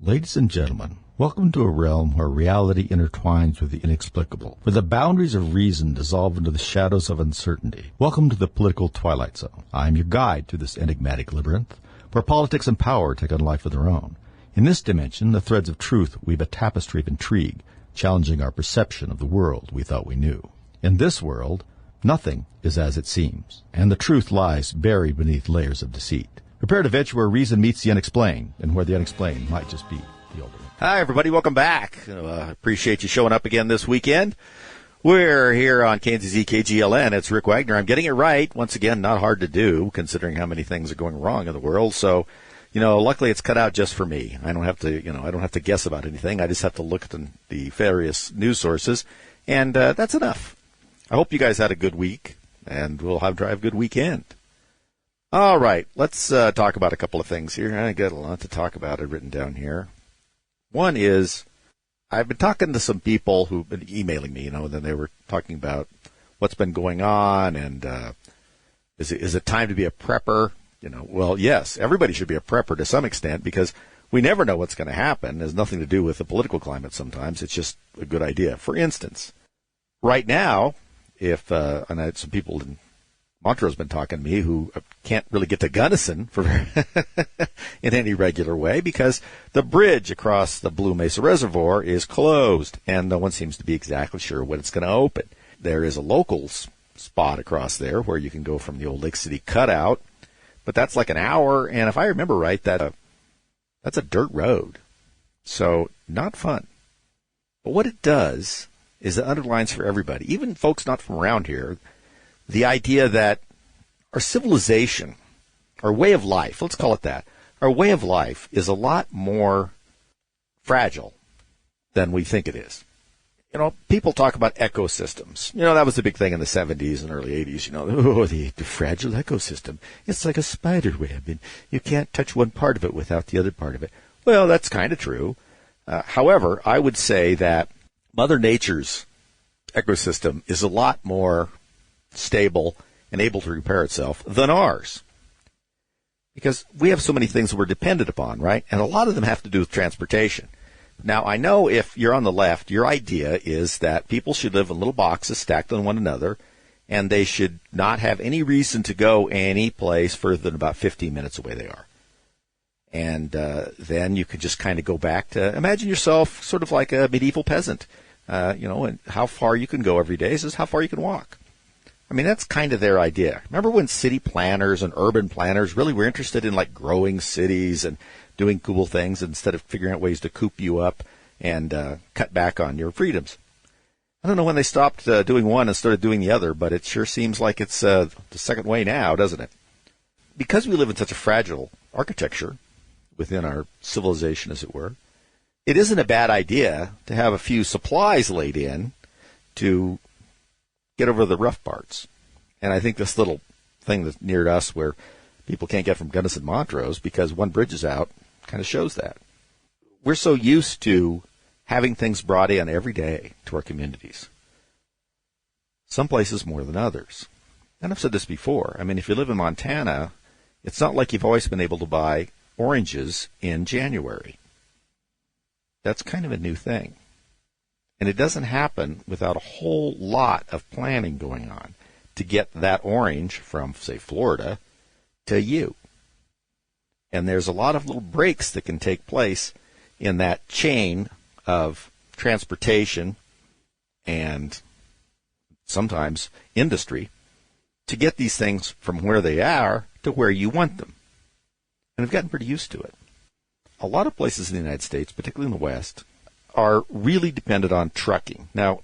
Ladies and gentlemen, welcome to a realm where reality intertwines with the inexplicable, where the boundaries of reason dissolve into the shadows of uncertainty. Welcome to the political twilight zone. I am your guide through this enigmatic labyrinth, where politics and power take on life of their own. In this dimension, the threads of truth weave a tapestry of intrigue, challenging our perception of the world we thought we knew. In this world, nothing is as it seems, and the truth lies buried beneath layers of deceit. Prepare to venture where reason meets the unexplained, and where the unexplained might just be the ultimate. Hi, everybody. Welcome back. Appreciate you showing up again this weekend. We're here on Kansas EKGLN. It's Rick Wagner. I'm getting it right. Once again, not hard to do, considering how many things are going wrong in the world. So, luckily it's cut out just for me. I don't have to guess about anything. I just have to look at the various news sources, and that's enough. I hope you guys had a good week, and we'll have a good weekend. All right, let's talk about a couple of things here. I got a lot to talk about. I've written down here. One is, I've been talking to some people who've been emailing me, and then they were talking about what's been going on, and is it time to be a prepper? Well, yes, everybody should be a prepper to some extent, because we never know what's going to happen. It has nothing to do with the political climate sometimes. It's just a good idea. For instance, right now, if and I had some people in Montrose been talking to me who can't really get to Gunnison in any regular way because the bridge across the Blue Mesa Reservoir is closed, and no one seems to be exactly sure when it's going to open. There is a locals spot across there where you can go from the old Lake City cutout, but that's like an hour, and if I remember right, that's a dirt road, so not fun. But what it does is it underlines for everybody, even folks not from around here, the idea that our civilization, our way of life, let's call it that, our way of life is a lot more fragile than we think it is. People talk about ecosystems. That was the big thing in the 70s and early 80s, the fragile ecosystem. It's like a spider web, and you can't touch one part of it without the other part of it. Well, that's kind of true. However, I would say that Mother Nature's ecosystem is a lot more stable and able to repair itself than ours, because we have so many things that we're dependent upon, right? And a lot of them have to do with transportation. Now, I know if you're on the left, your idea is that people should live in little boxes stacked on one another, and they should not have any reason to go any place further than about 15 minutes away they are. And then you could just kind of go back to imagine yourself sort of like a medieval peasant, and how far you can go every day is how far you can walk. I mean, that's kind of their idea. Remember when city planners and urban planners really were interested in like growing cities and doing cool things instead of figuring out ways to coop you up and cut back on your freedoms? I don't know when they stopped doing one and started doing the other, but it sure seems like it's the second way now, doesn't it? Because we live in such a fragile architecture within our civilization, as it were, it isn't a bad idea to have a few supplies laid in to get over the rough parts. And I think this little thing that's near us where people can't get from Gunnison Montrose because one bridge is out kind of shows that. We're so used to having things brought in every day to our communities. Some places more than others. And I've said this before. I mean, if you live in Montana, it's not like you've always been able to buy oranges in January. That's kind of a new thing. And it doesn't happen without a whole lot of planning going on to get that orange from, say, Florida to you. And there's a lot of little breaks that can take place in that chain of transportation and sometimes industry to get these things from where they are to where you want them. And I've gotten pretty used to it. A lot of places in the United States, particularly in the West, are really dependent on trucking. Now,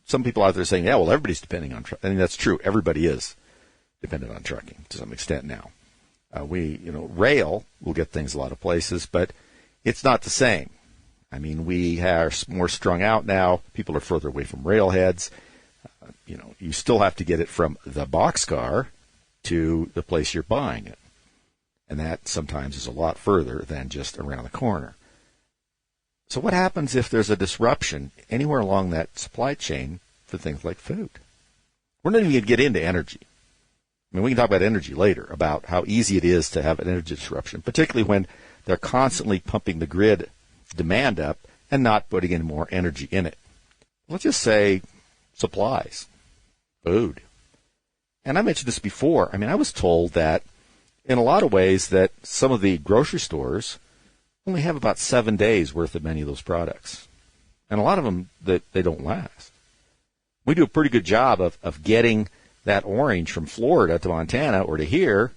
some people out there are saying, yeah, well, everybody's depending on trucking. I mean, that's true. Everybody is dependent on trucking to some extent now. Rail will get things a lot of places, but it's not the same. I mean, we are more strung out now. People are further away from railheads. You still have to get it from the boxcar to the place you're buying it. And that sometimes is a lot further than just around the corner. So what happens if there's a disruption anywhere along that supply chain for things like food? We're not even going to get into energy. I mean, we can talk about energy later, about how easy it is to have an energy disruption, particularly when they're constantly pumping the grid demand up and not putting any more energy in it. Let's just say supplies, food. And I mentioned this before. I mean, I was told that in a lot of ways that some of the grocery stores only have about 7 days worth of many of those products. And a lot of them, that they don't last. We do a pretty good job of getting that orange from Florida to Montana or to here,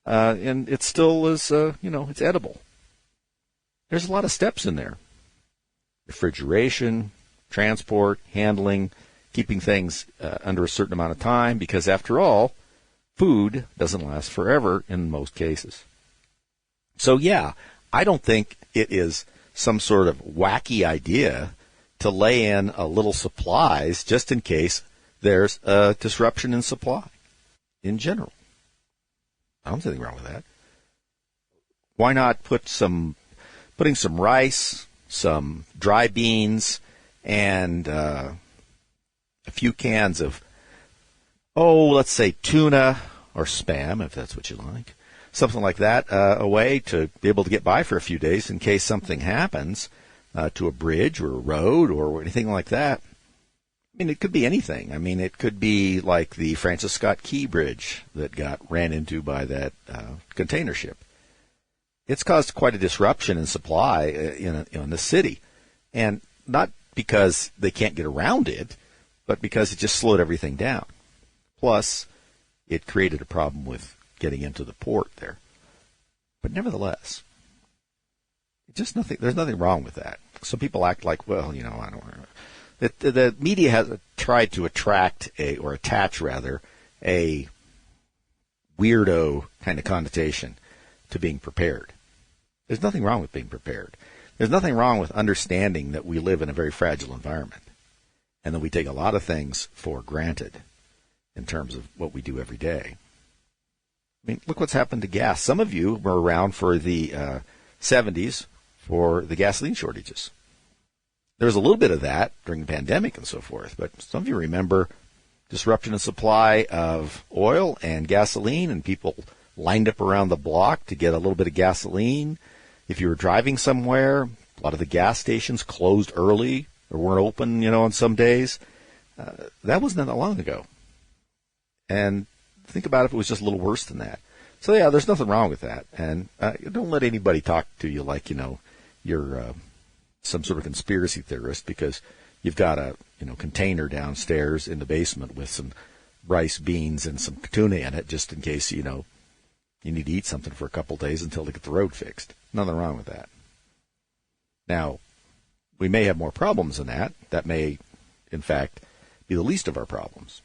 and it still is, it's edible. There's a lot of steps in there. Refrigeration, transport, handling, keeping things under a certain amount of time, because after all, food doesn't last forever in most cases. So yeah, I don't think it is some sort of wacky idea to lay in a little supplies just in case there's a disruption in supply in general. I don't see anything wrong with that. Why not putting some rice, some dry beans, and a few cans of, let's say tuna or Spam, if that's what you like, something like that, away to be able to get by for a few days in case something happens to a bridge or a road or anything like that. I mean, it could be anything. I mean, it could be like the Francis Scott Key Bridge that got ran into by that container ship. It's caused quite a disruption in supply in the city, and not because they can't get around it, but because it just slowed everything down. Plus, it created a problem with getting into the port there. But nevertheless, there's nothing wrong with that. Some people act like, well, I don't know. The media has tried to attach a weirdo kind of connotation to being prepared. There's nothing wrong with being prepared. There's nothing wrong with understanding that we live in a very fragile environment and that we take a lot of things for granted in terms of what we do every day. I mean, look what's happened to gas. Some of you were around for the 70s for the gasoline shortages. There was a little bit of that during the pandemic and so forth, but some of you remember disruption of supply of oil and gasoline, and people lined up around the block to get a little bit of gasoline. If you were driving somewhere, a lot of the gas stations closed early or weren't open, on some days. That wasn't that long ago. And think about if it was just a little worse than that. So yeah, there's nothing wrong with that. And don't let anybody talk to you like, you're some sort of conspiracy theorist because you've got a container downstairs in the basement with some rice, beans, and some tuna in it just in case, you need to eat something for a couple of days until they get the road fixed. Nothing wrong with that. Now, we may have more problems than that. That may, in fact, be the least of our problems.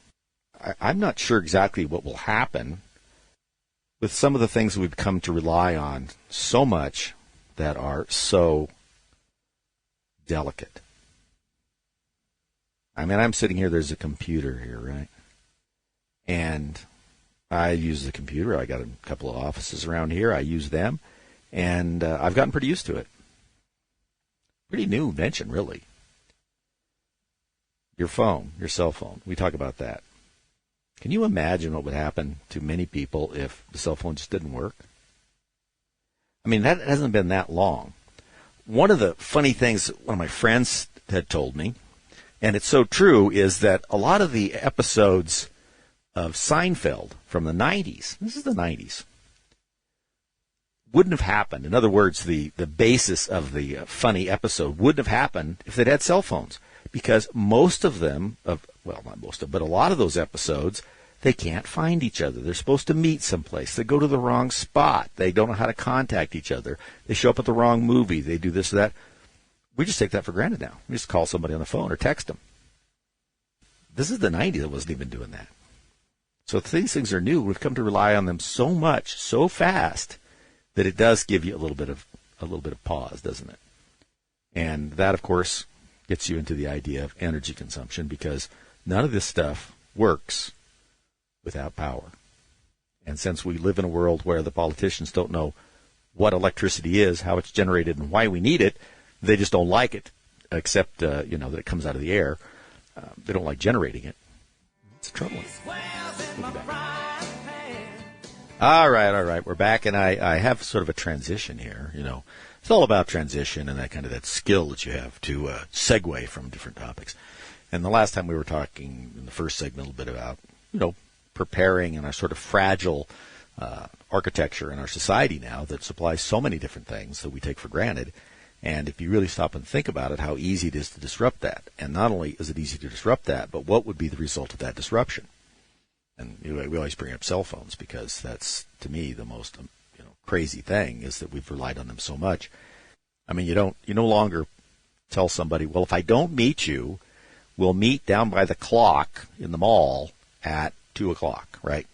I'm not sure exactly what will happen with some of the things we've come to rely on so much that are so delicate. I mean, I'm sitting here, there's a computer here, right? And I use the computer. I got a couple of offices around here. I use them, and I've gotten pretty used to it. Pretty new invention, really. Your phone, your cell phone, we talk about that. Can you imagine what would happen to many people if the cell phone just didn't work? I mean, that hasn't been that long. One of the funny things one of my friends had told me, and it's so true, is that a lot of the episodes of Seinfeld from the 90s, this is the 90s, wouldn't have happened. In other words, the basis of the funny episode wouldn't have happened if they'd had cell phones. Because most of them, not most of, but a lot of those episodes, they can't find each other. They're supposed to meet someplace. They go to the wrong spot. They don't know how to contact each other. They show up at the wrong movie. They do this or that. We just take that for granted now. We just call somebody on the phone or text them. This is the 90s that wasn't even doing that. So if these things are new, we've come to rely on them so much, so fast, that it does give you a little bit of pause, doesn't it? And that, of course, gets you into the idea of energy consumption, because none of this stuff works without power. And since we live in a world where the politicians don't know what electricity is, how it's generated, and why we need it, they just don't like it, except, that it comes out of the air. They don't like generating it. It's troubling. We'll be back. All right. We're back, and I have sort of a transition here, It's all about transition and that kind of that skill that you have to segue from different topics. And the last time we were talking in the first segment a little bit about, preparing and our sort of fragile architecture in our society now that supplies so many different things that we take for granted. And if you really stop and think about it, how easy it is to disrupt that. And not only is it easy to disrupt that, but what would be the result of that disruption? And we always bring up cell phones because that's, to me, the most crazy thing is that we've relied on them so much. I mean, you no longer tell somebody, well, if I don't meet you, we'll meet down by the clock in the mall at 2:00, right?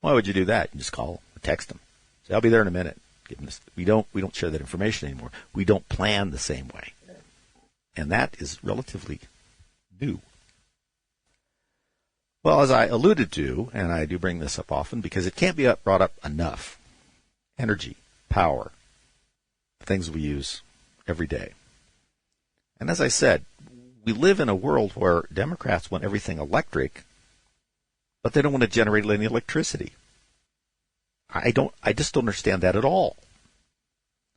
Why would you do that? You just call, text them. Say, I'll be there in a minute. We don't share that information anymore. We don't plan the same way. And that is relatively new. Well, as I alluded to, and I do bring this up often because it can't be brought up enough, energy, power, things we use every day. And as I said, we live in a world where Democrats want everything electric, but they don't want to generate any electricity. I just don't understand that at all.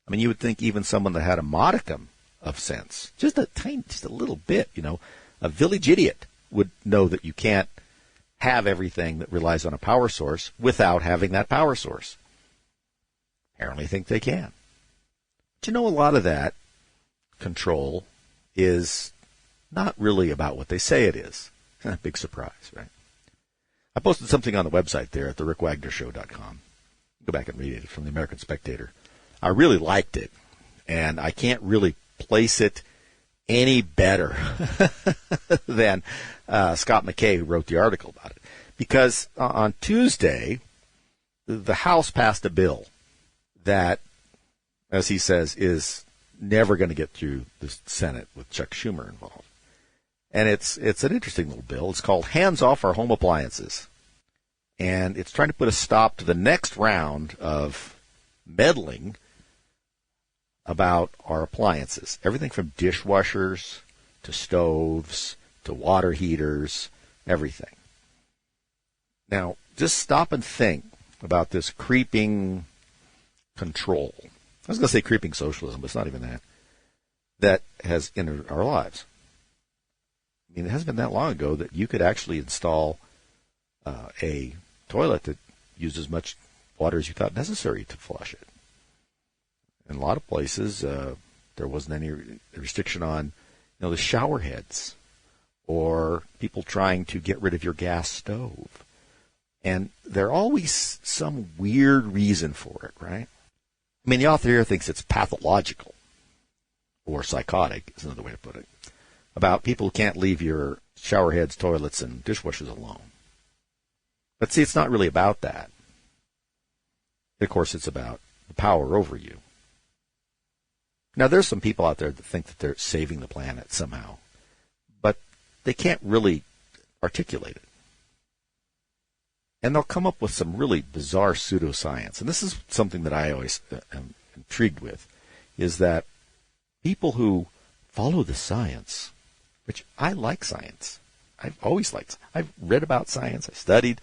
I mean, you would think even someone that had a modicum of sense, just a little bit, a village idiot would know that you can't have everything that relies on a power source without having that power source. Apparently think they can. But a lot of that control is not really about what they say it is. Big surprise, right? I posted something on the website there at therickWagnershow.com. Go back and read it from the American Spectator. I really liked it, and I can't really place it any better than Scott McKay, who wrote the article about it. Because on Tuesday, the House passed a bill that, as he says, is never going to get through the Senate with Chuck Schumer involved. And it's an interesting little bill. It's called Hands Off Our Home Appliances. And it's trying to put a stop to the next round of meddling about our appliances. Everything from dishwashers to stoves to water heaters, everything. Now, just stop and think about this creeping control. I was going to say creeping socialism, but it's not even that. That has entered our lives. I mean, it hasn't been that long ago that you could actually install a toilet that used as much water as you thought necessary to flush it. In a lot of places, there wasn't any restriction on, the shower heads or people trying to get rid of your gas stove. And there's always some weird reason for it, right? I mean, the author here thinks it's pathological or psychotic is another way to put it, about people who can't leave your shower heads, toilets, and dishwashers alone. But see, it's not really about that. Of course, it's about the power over you. Now, there's some people out there that think that they're saving the planet somehow, but they can't really articulate it. And they'll come up with some really bizarre pseudoscience. And this is something that I always am intrigued with, is that people who follow the science, which I like science. I've always liked. I've read about science. I studied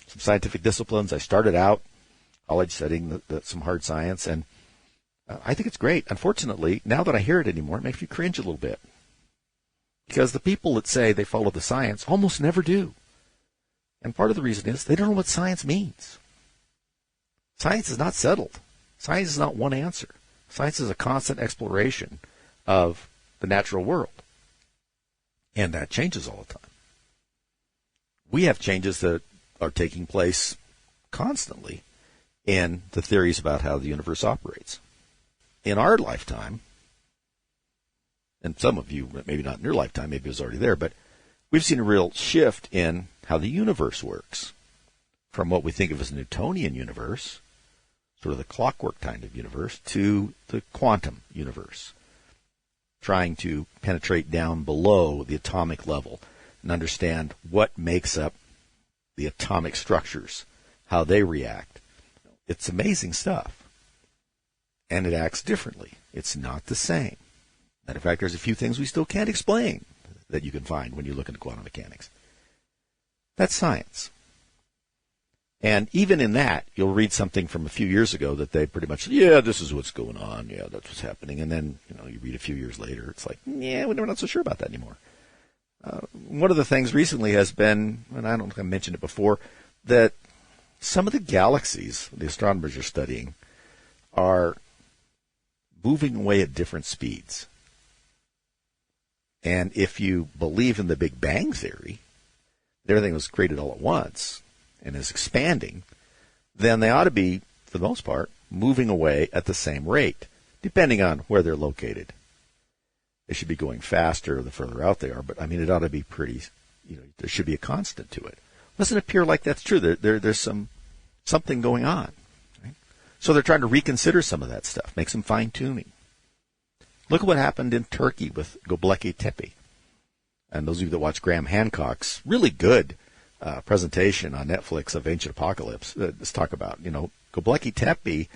some scientific disciplines. I started out college studying some hard science, and I think it's great. Unfortunately, now that I hear it anymore, it makes me cringe a little bit. Because the people that say they follow the science almost never do. And part of the reason is they don't know what science means. Science is not settled. Science is not one answer. Science is a constant exploration of the natural world. And that changes all the time. We have changes that are taking place constantly in the theories about how the universe operates. In our lifetime, and some of you, maybe not in your lifetime, maybe it was already there, but we've seen a real shift in how the universe works from what we think of as a Newtonian universe, sort of the clockwork kind of universe, to the quantum universe, trying to penetrate down below the atomic level and understand what makes up the atomic structures, how they react. It's amazing stuff. And it acts differently. It's not the same. Matter of fact, there's a few things we still can't explain that you can find when you look into quantum mechanics. That's science. And even in that, you'll read something from a few years ago that they pretty much, yeah, this is what's going on. Yeah, that's what's happening. And then, you read a few years later, it's like, yeah, we're not so sure about that anymore. One of the things recently has been, and I don't think I mentioned it before, that some of the galaxies the astronomers are studying are moving away at different speeds. And if you believe in the Big Bang Theory, that everything was created all at once and is expanding, then they ought to be, for the most part, moving away at the same rate, depending on where they're located. They should be going faster the further out they are, but I mean, it ought to be pretty, there should be a constant to it. Doesn't appear like that's true. There's something going on. Right? So they're trying to reconsider some of that stuff, make some fine-tuning. Look at what happened in Turkey with Göbekli Tepe. And those of you that watch Graham Hancock's really good presentation on Netflix of Ancient Apocalypse, let's talk about, Göbekli Tepe,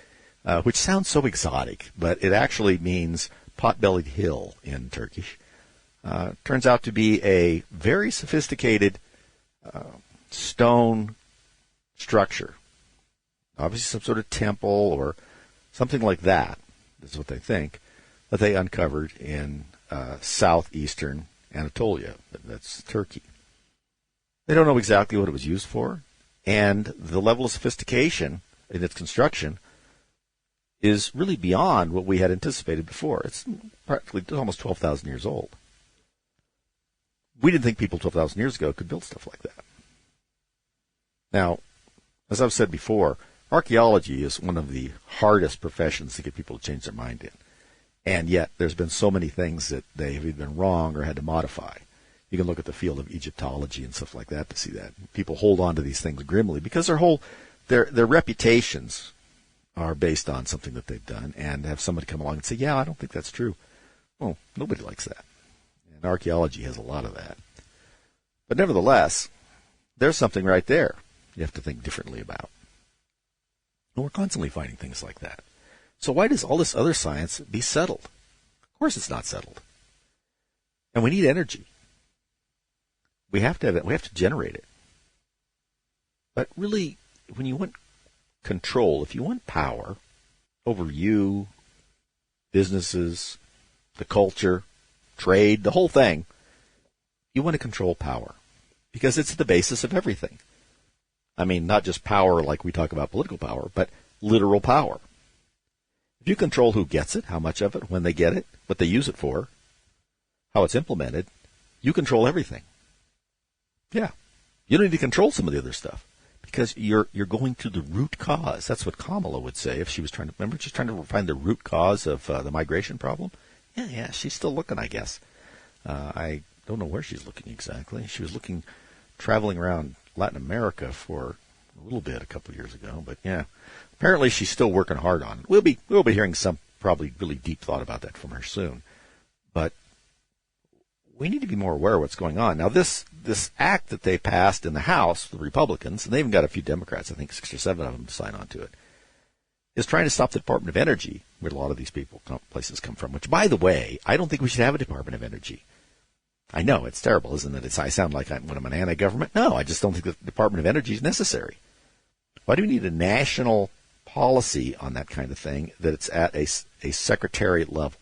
which sounds so exotic, but it actually means pot-bellied hill in Turkish. Turns out to be a very sophisticated stone structure. Obviously some sort of temple or something like that, is what they think, that they uncovered in southeastern Anatolia. That's Turkey. They don't know exactly what it was used for, and the level of sophistication in its construction is really beyond what we had anticipated before. It's practically almost 12,000 years old. We didn't think people 12,000 years ago could build stuff like that. Now, as I've said before, archaeology is one of the hardest professions to get people to change their mind in. And yet, there's been so many things that they have either been wrong or had to modify. You can look at the field of Egyptology and stuff like that to see that. People hold on to these things grimly because their reputations are based on something that they've done, and have somebody come along and say, yeah, I don't think that's true. Well, nobody likes that. And archaeology has a lot of that. But nevertheless, there's something right there you have to think differently about. And we're constantly finding things like that. So why does all this other science be settled? Of course it's not settled. And we need energy. We have to have it. We have to generate it. But really, when you want control, if you want power over you, businesses, the culture, trade, the whole thing, you want to control power because it's the basis of everything. I mean, not just power like we talk about political power, but literal power. If you control who gets it, how much of it, when they get it, what they use it for, how it's implemented, you control everything. Yeah. You don't need to control some of the other stuff because you're going to the root cause. That's what Kamala would say if she was trying to, remember, she's trying to find the root cause of the migration problem? Yeah, she's still looking, I guess. I don't know where she's looking exactly. She was traveling around Latin America for a little bit a couple of years ago, but yeah. Apparently she's still working hard on it. We'll be hearing some probably really deep thought about that from her soon. But we need to be more aware of what's going on. Now this act that they passed in the House, the Republicans, and they even got a few Democrats, I think 6 or 7 of them to sign on to it, is trying to stop the Department of Energy, where a lot of these places come from, which, by the way, I don't think we should have a Department of Energy. I know, it's terrible, isn't it? I sound like I'm an anti-government. No, I just don't think the Department of Energy is necessary. Why do we need a national policy on that kind of thing that it's at a secretariat level?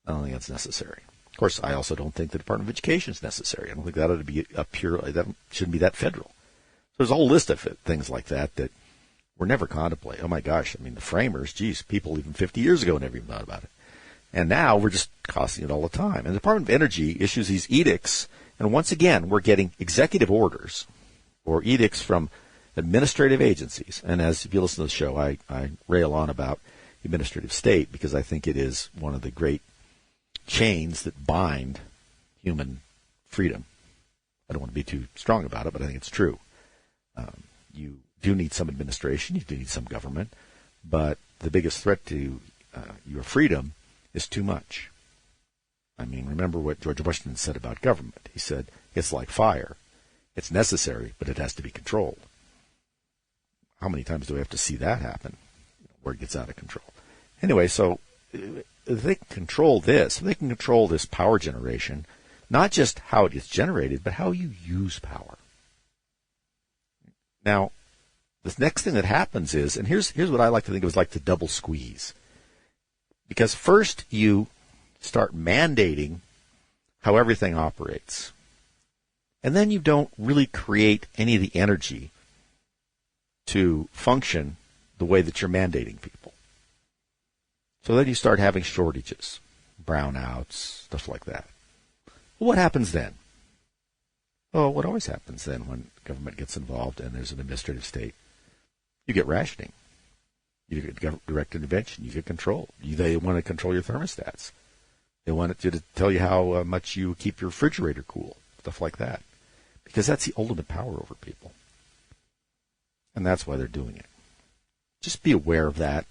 I don't think that's necessary. Of course, I also don't think the Department of Education is necessary. I don't think that ought to be that shouldn't be that federal. So there's a whole list of things like that were never contemplated. Oh my gosh, I mean, the framers, geez, people even 50 years ago never even thought about it. And now we're just costing it all the time. And the Department of Energy issues these edicts, and once again, we're getting executive orders or edicts from administrative agencies. And as if you listen to the show, I rail on about administrative state because I think it is one of the great chains that bind human freedom. I don't want to be too strong about it, but I think it's true. You do need some administration, you do need some government, but the biggest threat to your freedom is too much. I mean, remember what George Washington said about government. He said, it's like fire. It's necessary, but it has to be controlled. How many times do we have to see that happen where it gets out of control? Anyway, so if they can control this, if they can control this power generation, not just how it gets generated, but how you use power. Now, the next thing that happens is, and here's what I like to think of as like the double squeeze. Because first you start mandating how everything operates. And then you don't really create any of the energy to function the way that you're mandating people. So then you start having shortages, brownouts, stuff like that. Well, what happens then? Well, what always happens then when government gets involved and there's an administrative state? You get rationing. You get direct intervention. You get control. They want to control your thermostats. They want you to tell you how much you keep your refrigerator cool, stuff like that. Because that's the ultimate power over people. And that's why they're doing it. Just be aware of that.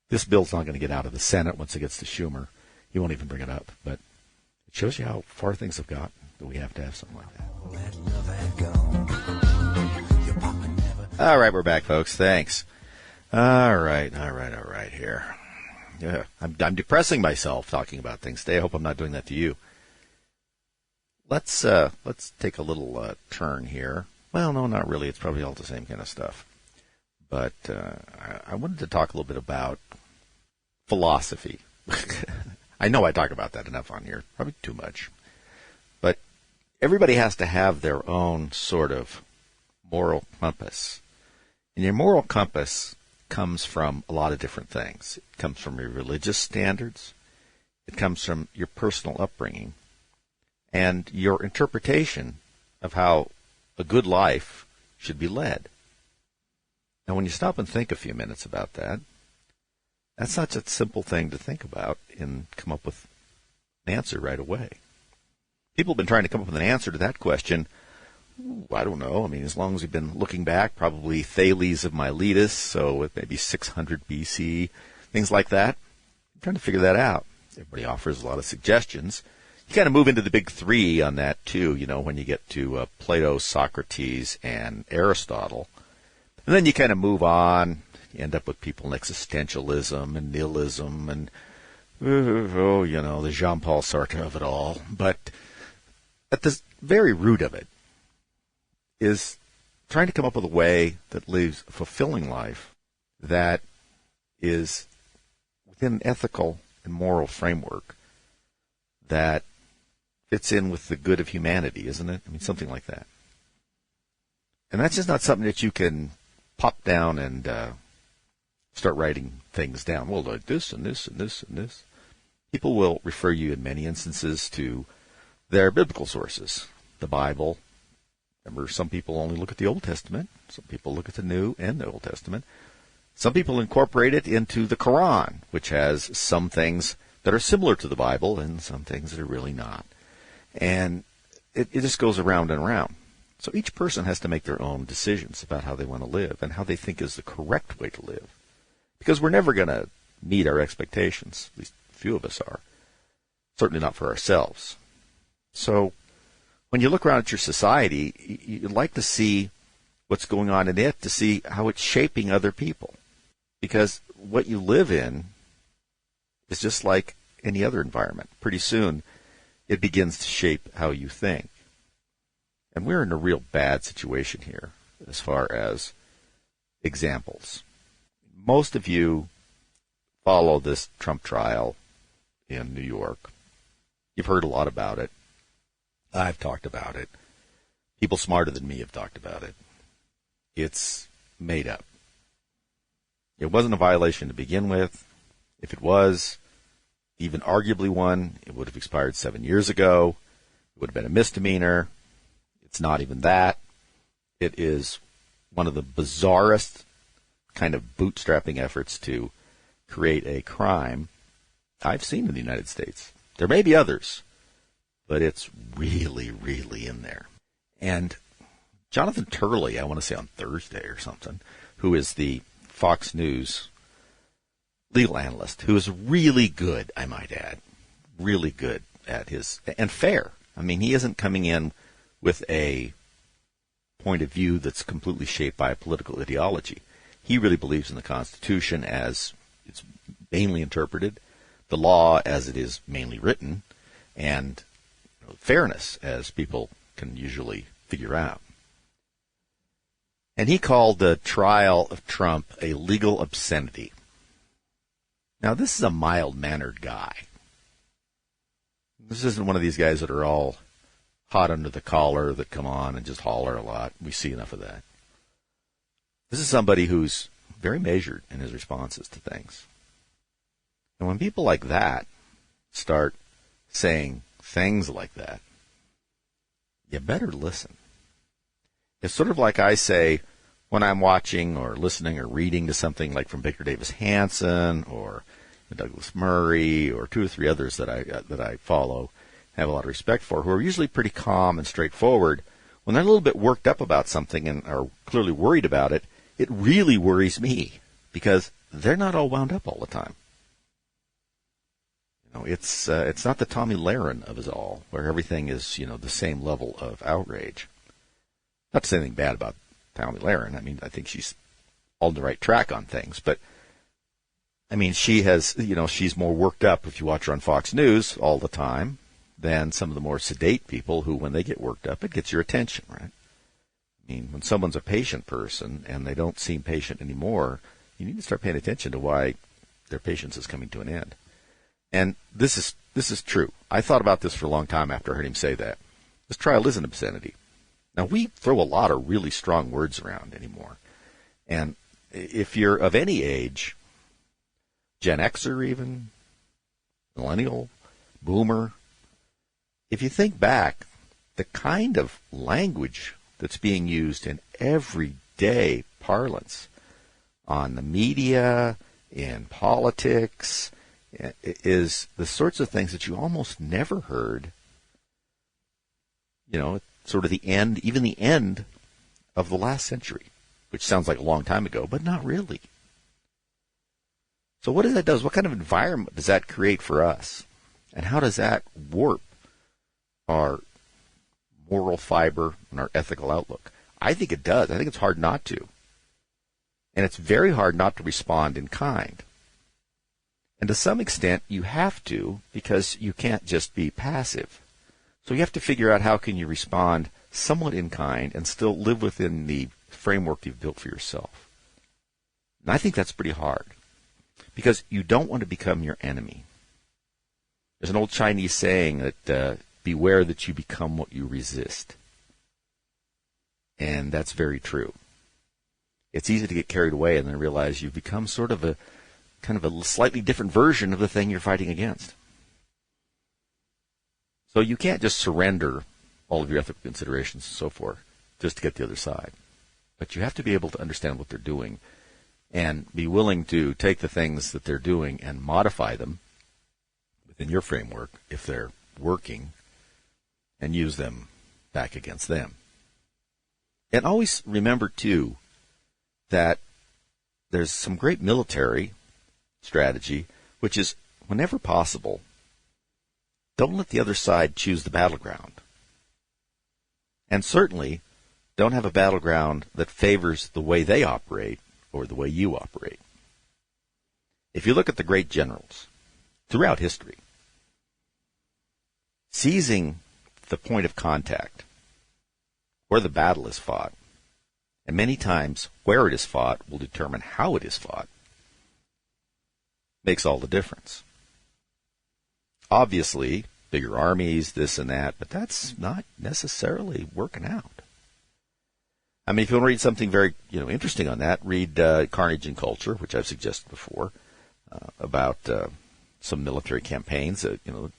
This bill's not going to get out of the Senate once it gets to Schumer. He won't even bring it up. But it shows you how far things have gotten that we have to have something like that. All right, we're back, folks. Thanks. All right here. Yeah, I'm depressing myself talking about things today. I hope I'm not doing that to you. Let's take a little turn here. Well, no, not really. It's probably all the same kind of stuff. But I wanted to talk a little bit about philosophy. I know I talk about that enough on here, probably too much. But everybody has to have their own sort of moral compass. And your moral compass comes from a lot of different things. It comes from your religious standards. It comes from your personal upbringing and your interpretation of how a good life should be led. Now, when you stop and think a few minutes about that, that's not such a simple thing to think about and come up with an answer right away. People have been trying to come up with an answer to that question. I don't know. I mean, as long as we've been looking back, probably Thales of Miletus, so it may be 600 BC, things like that. I'm trying to figure that out. Everybody offers a lot of suggestions. You kind of move into the big three on that, too, when you get to Plato, Socrates, and Aristotle. And then you kind of move on. You end up with people in existentialism and nihilism and, the Jean-Paul Sartre of it all. But at the very root of it is trying to come up with a way that leaves a fulfilling life that is within an ethical and moral framework that fits in with the good of humanity, isn't it? I mean, something like that. And that's just not something that you can pop down and start writing things down. Well, like this and this and this and this. People will refer you in many instances to their biblical sources, the Bible. Remember, some people only look at the Old Testament. Some people look at the New and the Old Testament. Some people incorporate it into the Quran, which has some things that are similar to the Bible and some things that are really not. And it just goes around and around. So each person has to make their own decisions about how they want to live and how they think is the correct way to live. Because we're never going to meet our expectations, at least few of us are. Certainly not for ourselves. So when you look around at your society, you'd like to see what's going on in it, to see how it's shaping other people. Because what you live in is just like any other environment. Pretty soon, it begins to shape how you think. And we're in a real bad situation here as far as examples. Most of you follow this Trump trial in New York. You've heard a lot about it. I've talked about it. People smarter than me have talked about it. It's made up. It wasn't a violation to begin with. If it was, even arguably one, it would have expired 7 years ago. It would have been a misdemeanor. It's not even that. It is one of the bizarrest kind of bootstrapping efforts to create a crime I've seen in the United States. There may be others, but it's really, really in there. And Jonathan Turley, I want to say on Thursday or something, who is the Fox News legal analyst, who is really good, I might add, really good at his, and fair. I mean, he isn't coming in with a point of view that's completely shaped by a political ideology. He really believes in the Constitution as it's mainly interpreted, the law as it is mainly written, and fairness as people can usually figure out. And he called the trial of Trump a legal obscenity. Now, this is a mild-mannered guy. This isn't one of these guys that are all hot under the collar that come on and just holler a lot. We see enough of that. This is somebody who's very measured in his responses to things. And when people like that start saying things like that, you better listen. It's sort of like I say when I'm watching or listening or reading to something like from Victor Davis Hanson or Douglas Murray or two or three others that I follow, have a lot of respect for, who are usually pretty calm and straightforward. When they're a little bit worked up about something and are clearly worried about it, it really worries me because they're not all wound up all the time. It's not the Tommy Lahren of us all, where everything is, the same level of outrage. Not to say anything bad about Tommy Lahren. I mean, I think she's on the right track on things. But, I mean, she has, she's more worked up if you watch her on Fox News all the time than some of the more sedate people who, when they get worked up, it gets your attention, right? I mean, when someone's a patient person and they don't seem patient anymore, you need to start paying attention to why their patience is coming to an end. And this is true. I thought about this for a long time after I heard him say that. This trial is an obscenity. Now, we throw a lot of really strong words around anymore. And if you're of any age, Gen Xer even, millennial, boomer, if you think back, the kind of language that's being used in everyday parlance on the media, in politics, is the sorts of things that you almost never heard, sort of the end, even the end of the last century, which sounds like a long time ago, but not really. So what does that do? What kind of environment does that create for us? And how does that warp our moral fiber and our ethical outlook? I think it does. I think it's hard not to. And it's very hard not to respond in kind. And to some extent, you have to, because you can't just be passive. So you have to figure out how can you respond somewhat in kind and still live within the framework you've built for yourself. And I think that's pretty hard, because you don't want to become your enemy. There's an old Chinese saying that beware that you become what you resist. And that's very true. It's easy to get carried away and then realize you've become sort of a slightly different version of the thing you're fighting against. So you can't just surrender all of your ethical considerations and so forth just to get the other side. But you have to be able to understand what they're doing and be willing to take the things that they're doing and modify them within your framework if they're working and use them back against them. And always remember, too, that there's some great military strategy, which is, whenever possible, don't let the other side choose the battleground. And certainly, don't have a battleground that favors the way they operate or the way you operate. If you look at the great generals throughout history, seizing the point of contact where the battle is fought, and many times where it is fought will determine how it is fought, makes all the difference. Obviously, bigger armies, this and that, but that's not necessarily working out. I mean, if you want to read something very, interesting on that, read Carnage and Culture, which I've suggested before, about some military campaigns.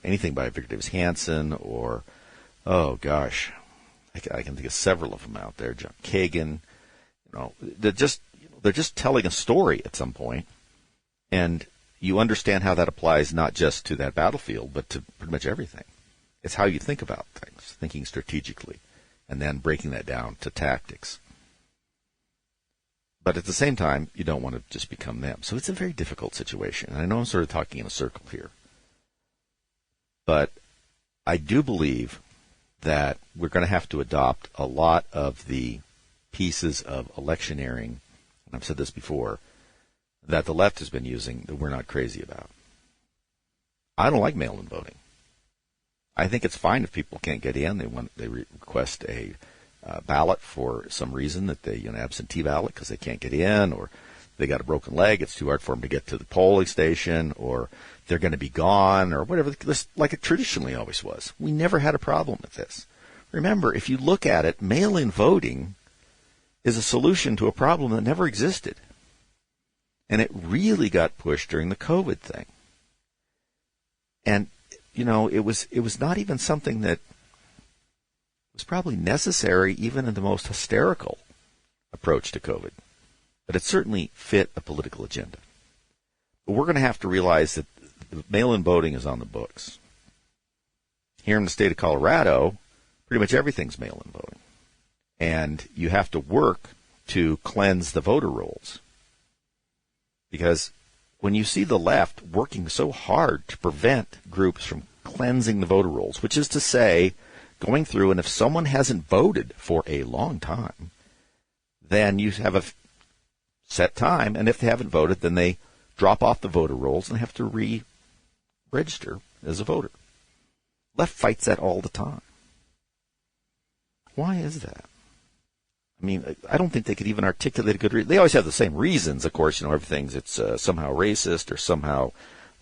Anything by Victor Davis Hanson or, oh gosh, I can think of several of them out there. John Kagan. They're just telling a story at some point, and you understand how that applies not just to that battlefield, but to pretty much everything. It's how you think about things, thinking strategically, and then breaking that down to tactics. But at the same time, you don't want to just become them. So it's a very difficult situation. And I know I'm sort of talking in a circle here. But I do believe that we're going to have to adopt a lot of the pieces of electioneering, and I've said this before, that the left has been using that we're not crazy about. I don't like mail-in voting. I think it's fine if people can't get in. They request a ballot for some reason, that they, absentee ballot because they can't get in, or they got a broken leg, it's too hard for them to get to the polling station, or they're going to be gone, or whatever, like it traditionally always was. We never had a problem with this. Remember, if you look at it, mail-in voting is a solution to a problem that never existed. And it really got pushed during the COVID thing. And, it was not even something that was probably necessary even in the most hysterical approach to COVID. But it certainly fit a political agenda. But we're going to have to realize that mail-in voting is on the books. Here in the state of Colorado, pretty much everything's mail-in voting. And you have to work to cleanse the voter rolls. Because when you see the left working so hard to prevent groups from cleansing the voter rolls, which is to say, going through, and if someone hasn't voted for a long time, then you have a set time, and if they haven't voted, then they drop off the voter rolls and have to re-register as a voter. Left fights that all the time. Why is that? I mean, I don't think they could even articulate a good reason. They always have the same reasons, of course. Everything's it's somehow racist or somehow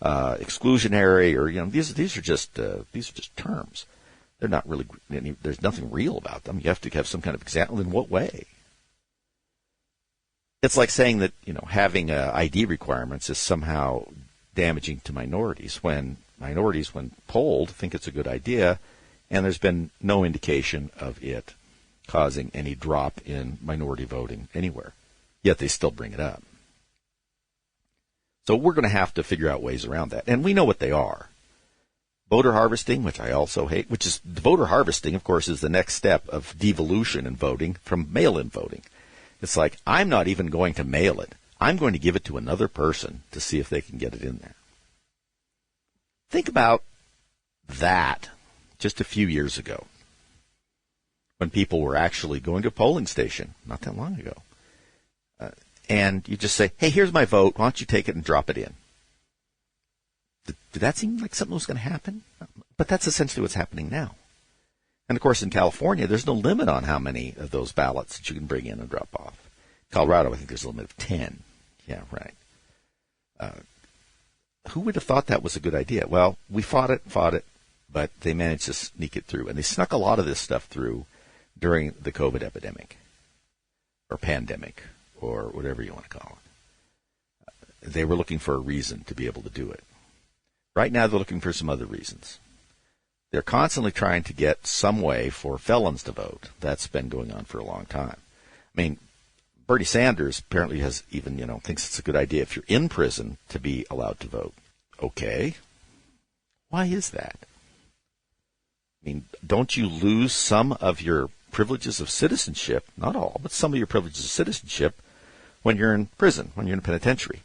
exclusionary, or these are just terms. They're not really. There's nothing real about them. You have to have some kind of example. In what way? It's like saying that having ID requirements is somehow damaging to minorities, when minorities, when polled, think it's a good idea, and there's been no indication of it causing any drop in minority voting anywhere. Yet they still bring it up. So we're going to have to figure out ways around that. And we know what they are. Voter harvesting, which I also hate, which is voter harvesting, of course, is the next step of devolution in voting from mail-in voting. It's like, I'm not even going to mail it. I'm going to give it to another person to see if they can get it in there. Think about that just a few years ago, when people were actually going to a polling station, not that long ago. And you just say, hey, here's my vote. Why don't you take it and drop it in? Did that seem like something was going to happen? But that's essentially what's happening now. And, of course, in California, there's no limit on how many of those ballots that you can bring in and drop off. Colorado, I think there's a limit of 10. Yeah, right. Who would have thought that was a good idea? Well, we fought it, but they managed to sneak it through. And they snuck a lot of this stuff through during the COVID epidemic, or pandemic, or whatever you want to call it. They were looking for a reason to be able to do it. Right now, they're looking for some other reasons. They're constantly trying to get some way for felons to vote. That's been going on for a long time. I mean, Bernie Sanders apparently has even, thinks it's a good idea if you're in prison to be allowed to vote. Okay. Why is that? I mean, don't you lose some of your privileges of citizenship, not all, but some of your privileges of citizenship when you're in prison, when you're in a penitentiary?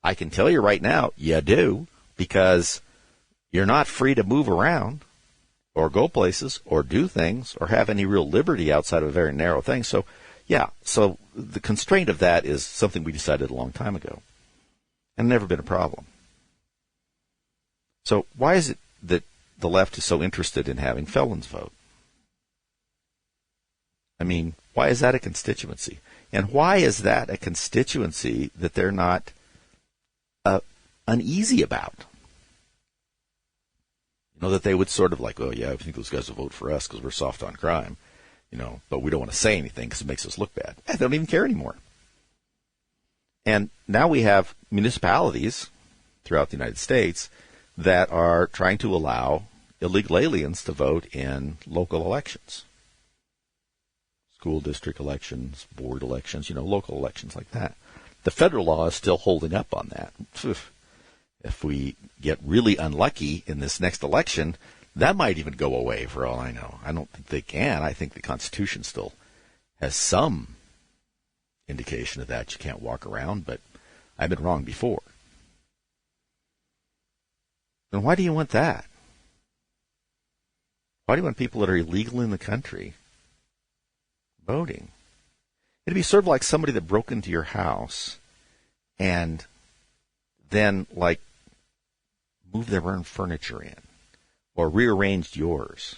I can tell you right now, you do, because you're not free to move around or go places or do things or have any real liberty outside of a very narrow thing. So, yeah, so the constraint of that is something we decided a long time ago and never been a problem. So why is it that the left is so interested in having felons vote? I mean, why is that a constituency? And why is that a constituency that they're not uneasy about? That they would sort of like, oh, yeah, I think those guys will vote for us because we're soft on crime, but we don't want to say anything because it makes us look bad. They don't even care anymore. And now we have municipalities throughout the United States that are trying to allow illegal aliens to vote in local elections. School district elections, board elections, local elections like that. The federal law is still holding up on that. If we get really unlucky in this next election, that might even go away for all I know. I don't think they can. I think the Constitution still has some indication of that. You can't walk around, but I've been wrong before. And why do you want that? Why do you want people that are illegal in the country voting? It'd be sort of like somebody that broke into your house and then, moved their own furniture in or rearranged yours.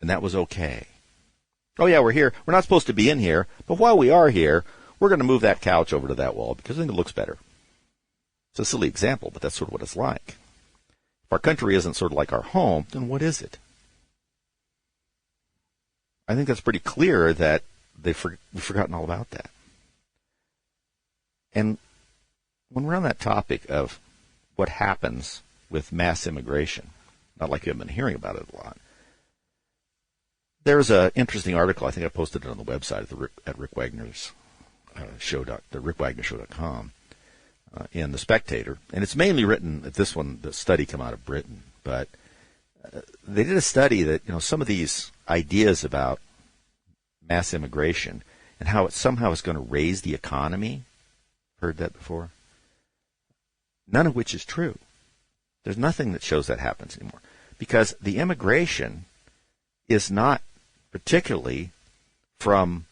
And that was okay. Oh, yeah, we're here. We're not supposed to be in here, but while we are here, we're going to move that couch over to that wall because I think it looks better. It's a silly example, but that's sort of what it's like. If our country isn't sort of like our home, then what is it? I think that's pretty clear that we've forgotten all about that. And when we're on that topic of what happens with mass immigration, not like you've been hearing about it a lot, there's an interesting article, I think I posted it on the website at Rick Wagner's show, the rickwagnershow.com, in The Spectator. And it's mainly written, this one, the study come out of Britain, but they did a study that, some of these ideas about mass immigration and how it somehow is going to raise the economy. Heard that before? None of which is true. There's nothing that shows that happens anymore. Because the immigration is not particularly from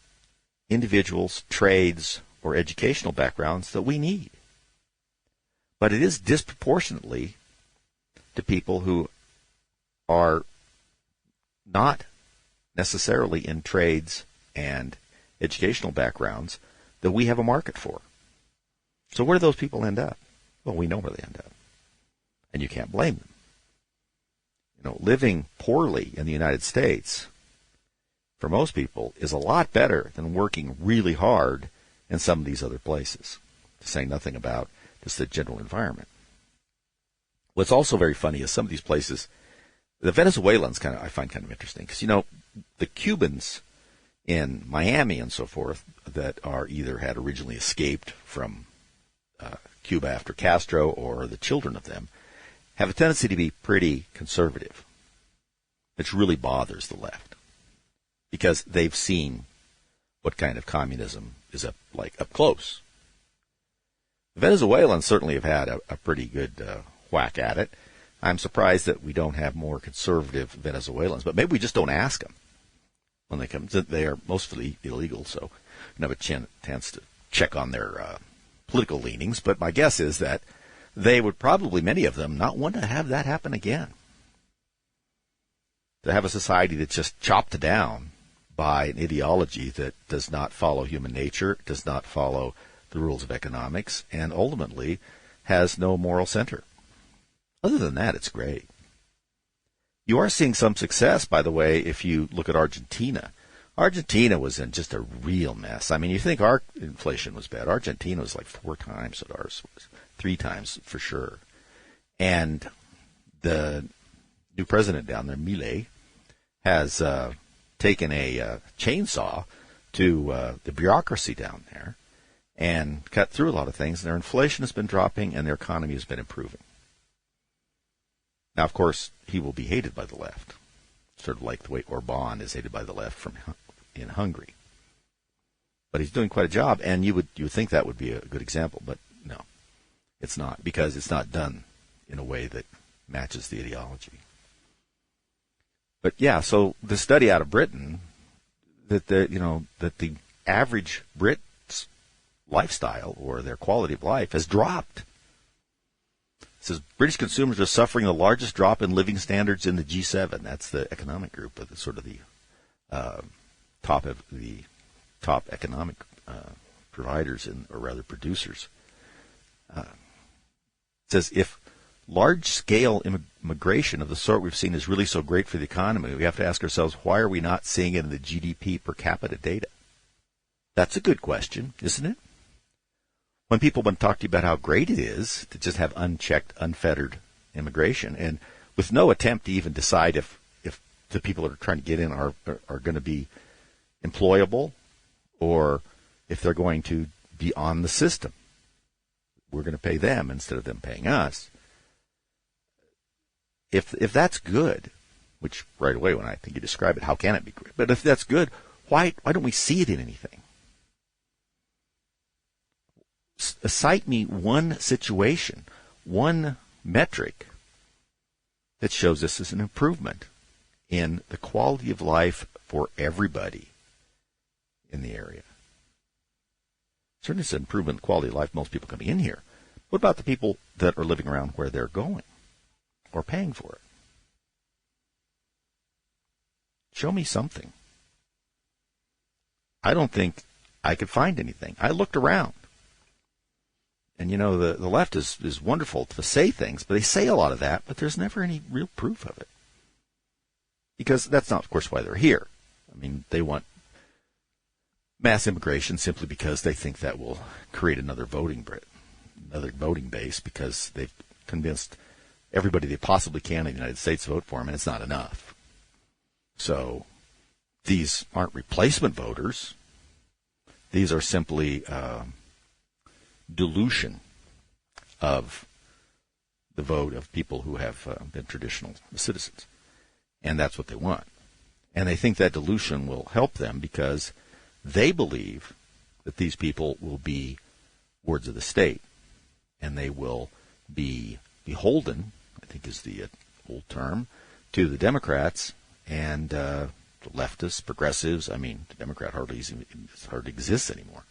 individuals, trades, or educational backgrounds that we need. But it is disproportionately to people who are not necessarily in trades and educational backgrounds that we have a market for. So where do those people end up? Well, we know where they end up. And you can't blame them. Living poorly in the United States, for most people, is a lot better than working really hard in some of these other places, to say nothing about just the general environment. What's also very funny is some of these places, the Venezuelans I find kind of interesting, because, the Cubans in Miami and so forth that are either had originally escaped from Cuba after Castro or the children of them have a tendency to be pretty conservative, which really bothers the left because they've seen what kind of communism is up close. The Venezuelans certainly have had a pretty good whack at it. I'm surprised that we don't have more conservative Venezuelans, but maybe we just don't ask them when they come. They are mostly illegal, so we have a chance to check on their political leanings, but my guess is that they would probably, many of them, not want to have that happen again. To have a society that's just chopped down by an ideology that does not follow human nature, does not follow the rules of economics, and ultimately has no moral center. Other than that, it's great. You are seeing some success, by the way, if you look at Argentina. Argentina was in just a real mess. I mean, you think our inflation was bad. Argentina was like 4 times what ours was, 3 times for sure. And the new president down there, Milei, has taken a chainsaw to the bureaucracy down there and cut through a lot of things. And their inflation has been dropping and their economy has been improving. Now, of course, he will be hated by the left, sort of like the way Orban is hated by the left in Hungary. But he's doing quite a job, and you would think that would be a good example, but no, it's not, because it's not done in a way that matches the ideology. But yeah, so the study out of Britain that the average Brit's lifestyle or their quality of life has dropped. It says British consumers are suffering the largest drop in living standards in the G7. That's the economic group, but it's sort of the top economic providers or rather producers. It says if large-scale immigration of the sort we've seen is really so great for the economy, we have to ask ourselves, why are we not seeing it in the GDP per capita data? That's a good question, isn't it? When people want to talk to you about how great it is to just have unchecked, unfettered immigration, and with no attempt to even decide if the people that are trying to get in are going to be employable or if they're going to be on the system. We're going to pay them instead of them paying us. If that's good, which right away when I think you describe it, how can it be good? But if that's good, why don't we see it in anything? Cite me one situation, one metric that shows this is an improvement in the quality of life for everybody in the area. Certainly it's an improvement in quality of life, most people coming in here. What about the people that are living around where they're going or paying for it? Show me something. I don't think I could find anything. I looked around. And, the left is wonderful to say things, but they say a lot of that, but there's never any real proof of it. Because that's not, of course, why they're here. I mean, they want mass immigration simply because they think that will create another voting base, because they've convinced everybody they possibly can in the United States to vote for them, and it's not enough. So these aren't replacement voters. These are simply dilution of the vote of people who have been traditional citizens. And that's what they want. And they think that dilution will help them because they believe that these people will be wards of the state, and they will be beholden, I think is the old term, to the Democrats and the leftists, progressives. I mean, the Democrat hardly exists anymore,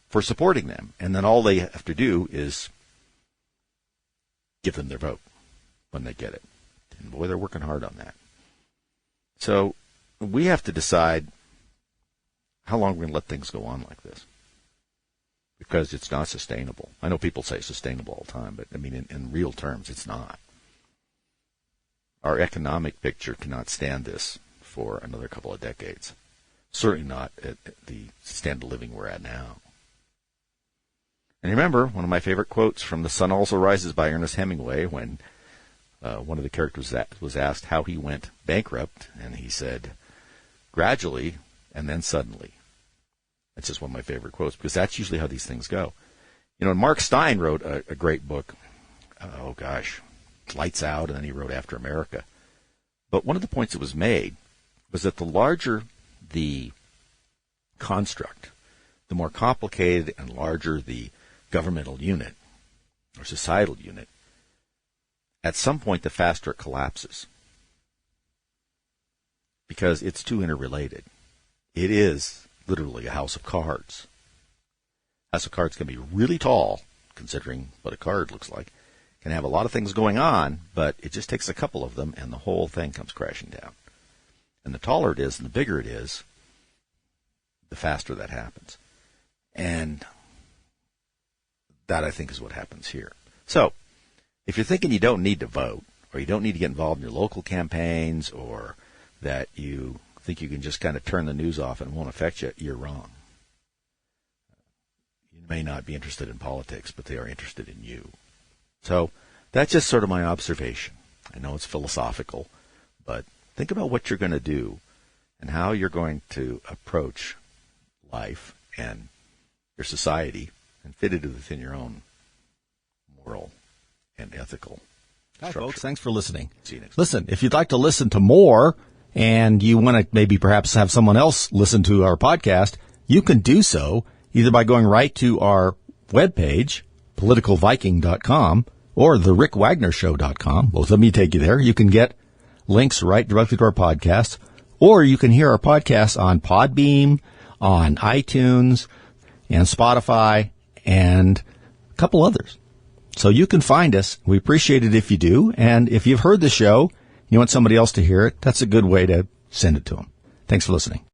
for supporting them. And then all they have to do is give them their vote when they get it. And boy, they're working hard on that. So we have to decide how long we're going to let things go on like this, because it's not sustainable. I know people say sustainable all the time, but I mean, in real terms, it's not. Our economic picture cannot stand this for another couple of decades. Certainly not at the standard of living we're at now. And remember, one of my favorite quotes from The Sun Also Rises by Ernest Hemingway, when one of the characters was asked how he went bankrupt, and he said, gradually and then suddenly. That's just one of my favorite quotes, because that's usually how these things go. Mark Stein wrote a great book, Lights Out, and then he wrote After America. But one of the points that was made was that the larger the construct, the more complicated and larger the governmental unit or societal unit, at some point the faster it collapses, because it's too interrelated. It is literally a house of cards. House of cards can be really tall, considering what a card looks like, can have a lot of things going on, but it just takes a couple of them and the whole thing comes crashing down. And the taller it is and the bigger it is, the faster that happens. And that, I think, is what happens here. So, if you're thinking you don't need to vote, or you don't need to get involved in your local campaigns, or that you think you can just kind of turn the news off and it won't affect you, you're wrong. You may not be interested in politics, but they are interested in you. So that's just sort of my observation. I know it's philosophical, but think about what you're going to do and how you're going to approach life and your society and fit it within your own moral and ethical structure. Hi, folks. Thanks for listening. See you next time. Listen, if you'd like to listen to more and you want to maybe perhaps have someone else listen to our podcast, you can do so either by going right to our webpage, politicalviking.com, or therickwagnershow.com. Both of them take you there. You can get links right directly to our podcast, or you can hear our podcast on Podbean, on iTunes, and Spotify, and a couple others. So you can find us. We appreciate it if you do. And if you've heard the show, you want somebody else to hear it, that's a good way to send it to them. Thanks for listening.